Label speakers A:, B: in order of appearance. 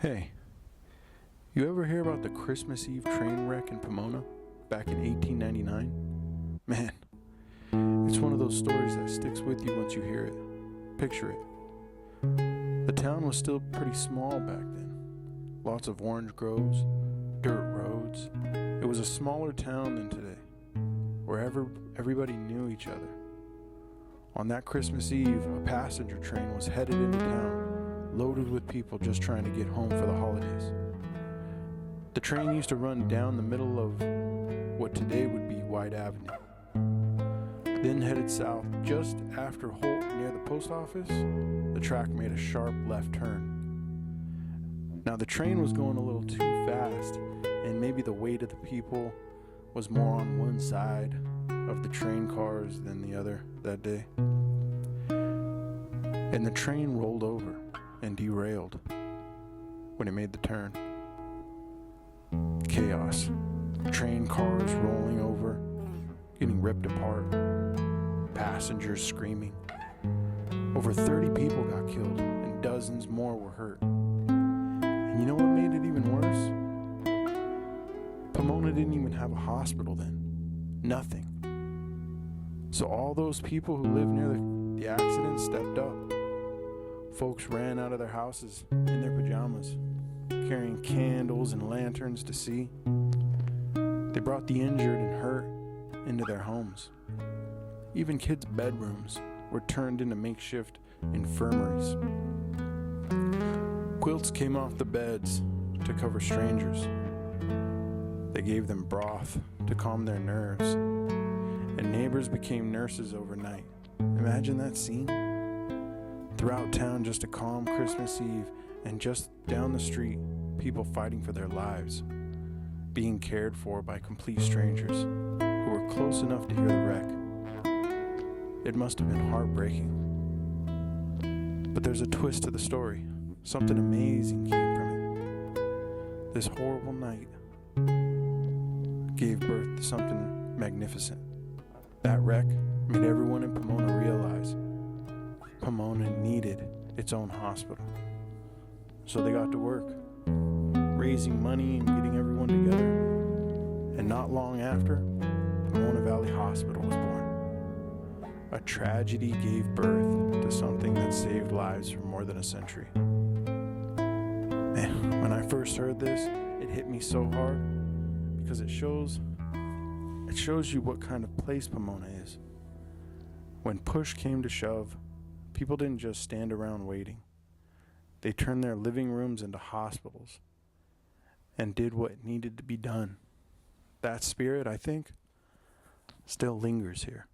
A: Hey, you ever hear about the Christmas Eve train wreck in Pomona back in 1899? Man, it's one of those stories that sticks with you once you hear it. Picture it. The town was still pretty small back then. Lots of orange groves, dirt roads. It was a smaller town than today, where everybody knew each other. On that Christmas Eve, a passenger train was headed into town, loaded with people just trying to get home for the holidays. The train used to run down the middle of what today would be White Avenue. Then headed south just after Holt near the post office, the track made a sharp left turn. Now the train was going a little too fast, and maybe the weight of the people was more on one side of the train cars than the other that day. And the train rolled over and derailed when it made the turn. Chaos. Train cars rolling over, getting ripped apart, passengers screaming. Over 30 people got killed and dozens more were hurt. And you know what made it even worse? Pomona didn't even have a hospital then. Nothing. So all those people who lived near the accident stepped up. Folks ran out of their houses in their pajamas, carrying candles and lanterns to see. They brought the injured and hurt into their homes. Even kids' bedrooms were turned into makeshift infirmaries. Quilts came off the beds to cover strangers. They gave them broth to calm their nerves, and neighbors became nurses overnight. Imagine that scene. Throughout town, just a calm Christmas Eve, and just down the street, people fighting for their lives, being cared for by complete strangers who were close enough to hear the wreck. It must have been heartbreaking. But there's a twist to the story. Something amazing came from it. This horrible night gave birth to something magnificent. That wreck made everyone in Pomona realize Pomona needed its own hospital. So they got to work, raising money and getting everyone together. And not long after, Pomona Valley Hospital was born. A tragedy gave birth to something that saved lives for more than a century. Man, when I first heard this, it hit me so hard because it shows you what kind of place Pomona is. When push came to shove, people didn't just stand around waiting. They turned their living rooms into hospitals and did what needed to be done. That spirit, I think, still lingers here.